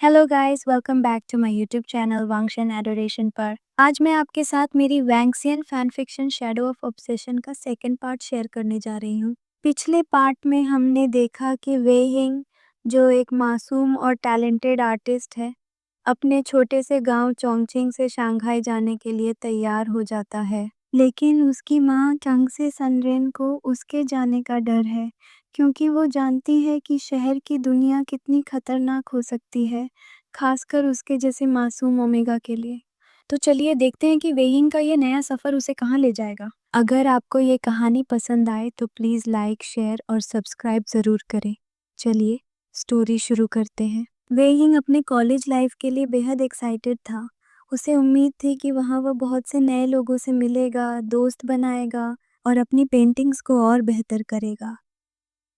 Hello guys, welcome back to my YouTube channel Wangxian adoration पर। आज मैं आपके साथ मेरी Wangxian fan fiction shadow of obsession का सेकंड पार्ट शेयर करने जा रही हूँ। पिछले पार्ट में हमने देखा कि वे हिंग, जो एक मासूम और टैलेंटेड आर्टिस्ट है, अपने छोटे से गांव चोंगचिंग से शंघाई जाने के लिए तैयार हो जाता है। लेकिन उसकी माँ चंग से सनरेन को उसके जाने का डर है, क्योंकि वो जानती है कि शहर की दुनिया कितनी खतरनाक हो सकती है, खासकर उसके जैसे मासूम ओमेगा के लिए। तो चलिए देखते हैं कि वेइंग का ये नया सफ़र उसे कहाँ ले जाएगा। अगर आपको ये कहानी पसंद आए तो प्लीज़ लाइक, शेयर और सब्सक्राइब ज़रूर करें। चलिए स्टोरी शुरू करते हैं। वेइंग अपने कॉलेज लाइफ के लिए बेहद एक्साइटेड था। उसे उम्मीद थी कि वहाँ वह बहुत से नए लोगों से मिलेगा, दोस्त बनाएगा और अपनी पेंटिंग्स को और बेहतर करेगा।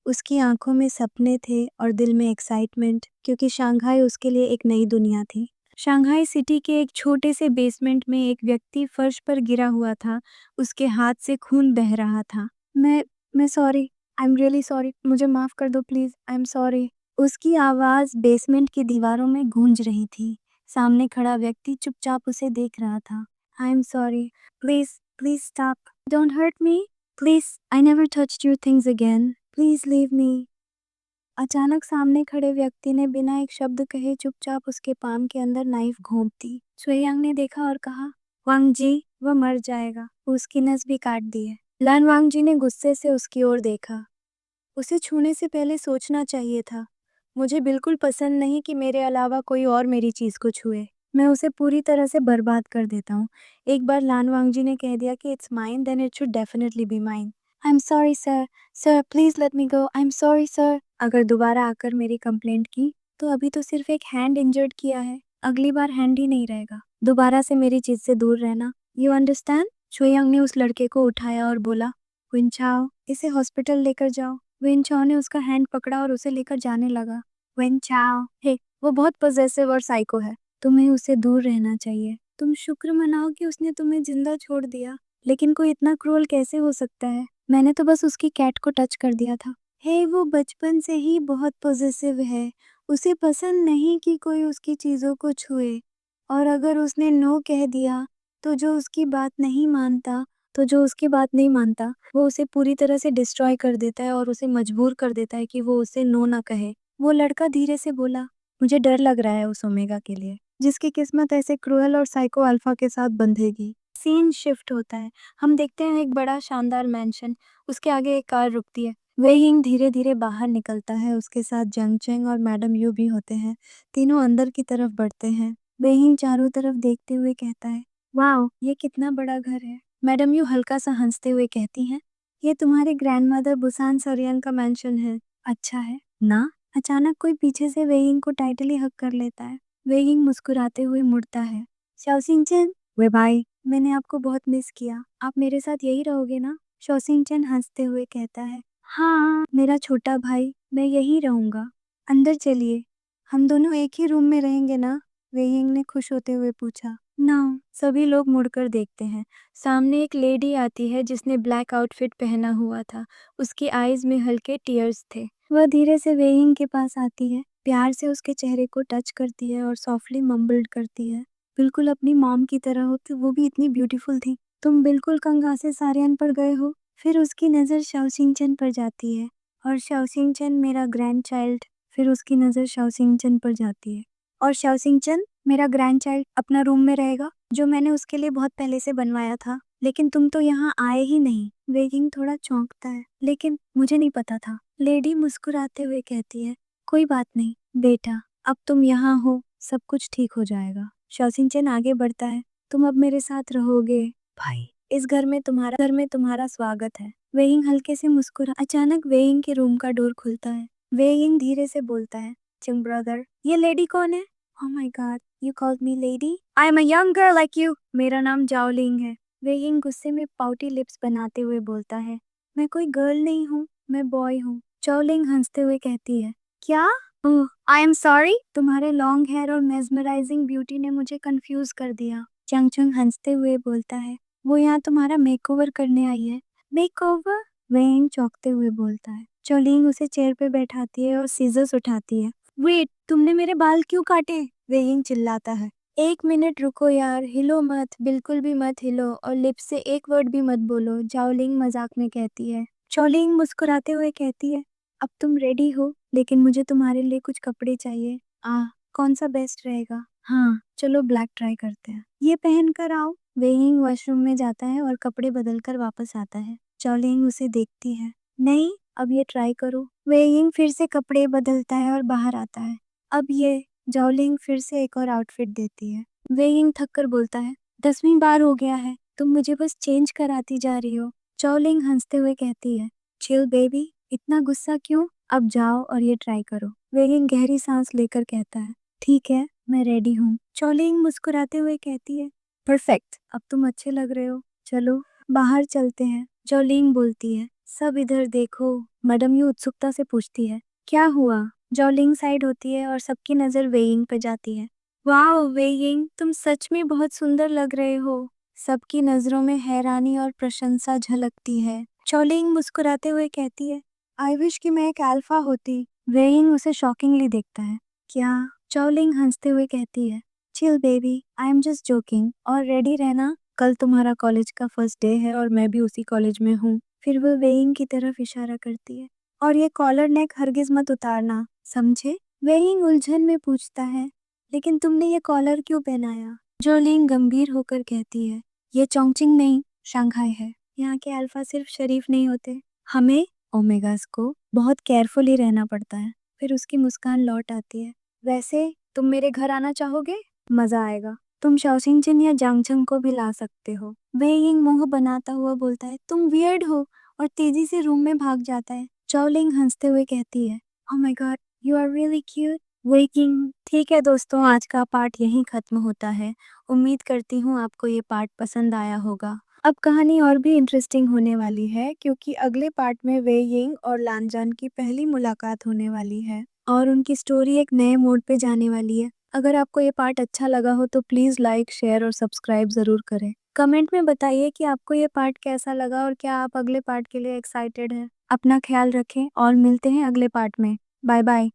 उसकी आंखों में सपने थे और दिल में एक्साइटमेंट, क्योंकि शंघाई उसके लिए एक नई दुनिया थी। शंघाई सिटी के एक छोटे से बेसमेंट में एक व्यक्ति फर्श पर गिरा हुआ था। उसके हाथ से खून बह रहा था। मैं sorry, I am really sorry, मुझे माफ कर दो प्लीज, आई एम सॉरी। उसकी आवाज बेसमेंट की दीवारों में गूंज रही थी। सामने खड़ा व्यक्ति चुपचाप उसे देख रहा था। I am sorry, please please stop, don't hurt me, please, I never touched your things again, please leave me. अचानक सामने खड़े व्यक्ति ने बिना एक शब्द कहे चुपचाप उसके पाम के अंदर नाइफ घोंप दी। सुएयांग ने देखा और कहा, वांग जी, वह मर जाएगा। उसकी नस भी काट दी है। लान वांग जी ने गुस्से से उसकी ओर देखा। उसे छूने से पहले सोचना चाहिए था। मुझे बिल्कुल पसंद नहीं कि मेरे अलावा कोई और मेरी चीज को छुए। मैं उसे पूरी तरह से बर्बाद कर देता हूँ। एक बार लान वांगजी ने कह दिया कि it's mine, then it should definitely be mine. I am sorry sir, sir please let me go, I am sorry sir. अगर दोबारा आकर मेरी कंप्लेंट की तो अभी तो सिर्फ एक हैंड इंजर्ड किया है, अगली बार हैंड ही नहीं रहेगा। दोबारा से मेरी चीज से दूर रहना, यू अंडरस्टैंड। शुयांग ने उस लड़के को उठाया और बोला, विंचाओ, इसे हॉस्पिटल लेकर जाओ। विंचाओ ने उसका हैंड पकड़ा और उसे लेकर जाने लगा। विंचाओ, हे, वो बहुत पॉसेसिव और साइको है, तुम्हें उसे दूर रहना चाहिए। तुम शुक्र मनाओ कि उसने तुम्हें जिंदा छोड़ दिया। लेकिन कोई इतना क्रूअल कैसे हो सकता है? मैंने तो बस उसकी कैट को टच कर दिया था। हे, वो बचपन से ही बहुत पॉसेसिव है। उसे पसंद नहीं कि कोई उसकी चीजों को छुए। और अगर उसने नो कह दिया तो जो उसकी बात नहीं मानता, वो उसे पूरी तरह से डिस्ट्रॉय कर देता है और उसे मजबूर कर देता है कि वो उसे नो ना कहे। वो लड़का धीरे से बोला, मुझे डर लग रहा है उस ओमेगा के लिए, जिसकी किस्मत ऐसे क्रूएल और साइको अल्फा के साथ बंधेगी। सीन शिफ्ट होता है। हम देखते हैं एक बड़ा शानदार मैंशन। उसके आगे एक कार रुकती है। वे हिंग धीरे धीरे बाहर निकलता है। उसके साथ जंग चेंग और मैडम यू भी होते हैं। तीनों अंदर की तरफ बढ़ते हैं। वे हिंग चारों तरफ देखते हुए कहता है, वाओ, ये कितना बड़ा घर है। मैडम यू हल्का सा हंसते हुए कहती हैं, ये तुम्हारे ग्रैंडमदर बुसान सरियन का मेंशन है। अच्छा है ना? अचानक कोई पीछे से वेइंग को टाइटली हक कर लेता है। वेइंग मुस्कुराते हुए मुड़ता है। शाओसिंग-चेन, वे भाई, मैंने आपको बहुत मिस किया। आप मेरे साथ यही रहोगे ना? शाओसिंग-चेन हंसते हुए कहता है, हाँ मेरा छोटा भाई, मैं यही रहूंगा। अंदर चलिए, हम दोनों एक ही रूम में रहेंगे ना? वेइंग ने खुश होते हुए पूछा। ना। सभी लोग मुड़कर देखते हैं। सामने एक लेडी आती है जिसने ब्लैक आउटफिट पहना हुआ था। उसकी आईज में हल्के टीयर्स थे। वह धीरे से वेइंग के पास आती है, प्यार से उसके चेहरे को टच करती है और सॉफ्टली मम्बल्ड करती है, बिल्कुल अपनी मॉम की तरह हो, कि वो भी इतनी ब्यूटीफुल थी। तुम बिल्कुल कंगासे सारियन पर गए हो। फिर उसकी नज़र शाओसिंग-चेन पर जाती है, और शाओसिंग-चेन मेरा ग्रैंड चाइल्ड। फिर उसकी नज़र शाओसिंग-चेन पर जाती है, और शाओसिंग-चेन मेरा ग्रैंडचाइल्ड अपना रूम में रहेगा, जो मैंने उसके लिए बहुत पहले से बनवाया था। लेकिन तुम तो यहाँ आए ही नहीं। वेगिंग थोड़ा चौंकता है, लेकिन मुझे नहीं पता था। लेडी मुस्कुराते हुए कहती है, कोई बात नहीं बेटा, अब तुम यहाँ हो, सब कुछ ठीक हो जाएगा। शॉसिंचन आगे बढ़ता है, तुम अब मेरे साथ रहोगे भाई। इस घर में तुम्हारा स्वागत है। वेइंग हल्के से मुस्कुरा। अचानक वेइंग के रूम का डोर खुलता है। वेइंग धीरे से बोलता है, चिंग ब्रदर, ये लेडी कौन है? Oh my God, you called me lady? I am a young girl like you. मेरा नाम जाओलिंग है। वेइंग गुस्से में पाउटी लिप्स बनाते हुए बोलता है, मैं कोई गर्ल नहीं हूँ, मैं बॉय हूँ। चाओलिंग हंसते हुए कहती है, क्या? ओह, आई एम सॉरी। तुम्हारे लॉन्ग हेयर और मेस्मराइजिंग ब्यूटी ने मुझे कंफ्यूज कर दिया। चंगचंग हंसते हुए बोलता है, वो यहाँ तुम्हारा मेकओवर करने आई है। मेकओवर? वेइंग चौंकते हुए बोलता है। चोलिंग उसे चेयर पे बैठाती है और सीजर्स उठाती है। वेट, तुमने मेरे बाल क्यों काटे? वेइंग चिल्लाता है। 1 मिनट रुको यार, हिलो मत, बिल्कुल भी मत हिलो और लिप्स से एक वर्ड भी मत बोलो, जाओलिंग मजाक में कहती है। चोलिंग मुस्कुराते हुए कहती है, अब तुम रेडी हो, लेकिन मुझे तुम्हारे लिए कुछ कपड़े चाहिए। कौन सा बेस्ट रहेगा? हाँ, चलो ब्लैक ट्राई करते हैं। ये पहन कर आओ। वेइंग वॉशरूम में जाता है और कपड़े बदल कर वापस आता है। चोलिंग उसे देखती है। नहीं, अब ये ट्राई करो। वेइंग फिर से कपड़े बदलता है और बाहर आता है। अब ये जाओलिंग फिर से एक और आउटफिट देती है। वेइंग थक कर बोलता है, 10वीं बार हो गया है, तुम मुझे बस चेंज कराती जा रही हो। चाओलिंग हंसते हुए कहती है, चिल बेबी, इतना गुस्सा क्यों? अब जाओ और ये ट्राई करो। वेइंग गहरी सांस लेकर कहता है, ठीक है, मैं रेडी हूँ। चाओलिंग मुस्कुराते हुए कहती है, परफेक्ट, अब तुम अच्छे लग रहे हो, चलो बाहर चलते हैं। चाओलिंग बोलती है, सब इधर देखो। मैडम यू उत्सुकता से पूछती है, क्या हुआ? जॉलिंग साइड होती है और सबकी नज़र वेइंग पे जाती है। वाओ वेइंग, तुम सच में बहुत सुंदर लग रहे हो। सबकी नज़रों में हैरानी और प्रशंसा झलकती है। चोलिंग मुस्कुराते हुए कहती है, आई विश कि मैं एक अल्फा होती। वेइंग उसे शॉकिंगली देखता है। क्या? चोलिंग हंसते हुए कहती है, chill baby, I am just joking और रेडी रहना, कल तुम्हारा कॉलेज का फर्स्ट डे है और मैं भी उसी कॉलेज में हूँ। फिर वो वेइंग की तरफ इशारा करती है, और ये कॉलर नेक हरगिज मत उतारना, समझे? वेइंग उलझन में पूछता है, लेकिन तुमने ये कॉलर क्यों पहनाया? जोलिंग गंभीर होकर कहती है, ये चोंगचिंग नहीं, शंघाई है। यहाँ के अल्फा सिर्फ शरीफ नहीं होते, हमें ओमेगास को बहुत केयरफुली रहना पड़ता है। फिर उसकी मुस्कान लौट आती है। वैसे तुम मेरे घर आना चाहोगे? मजा आएगा। तुम शाओसिंगचिन या जांगचंग को भी ला सकते हो। वेइंग मुंह बनाता हुआ बोलता है, तुम वियर्ड हो, और तेजी से रूम में भाग जाता है। चाओलिंग हंसते हुए कहती है, oh my god, you are really cute. Waking. ठीक है दोस्तों, आज का पार्ट यहीं खत्म होता है। उम्मीद करती हूँ आपको ये पार्ट पसंद आया होगा। अब कहानी और भी इंटरेस्टिंग होने वाली है, क्योंकि अगले पार्ट में वे यिंग और लानजान की पहली मुलाकात होने वाली है और उनकी स्टोरी एक नए मोड़ पे जाने वाली है। अगर आपको ये पार्ट अच्छा लगा हो तो प्लीज़ लाइक, शेयर और सब्सक्राइब ज़रूर करें। कमेंट में बताइए कि आपको ये पार्ट कैसा लगा और क्या आप अगले पार्ट के लिए एक्साइटेड हैं। अपना ख्याल रखें और मिलते हैं अगले पार्ट में। Bye bye.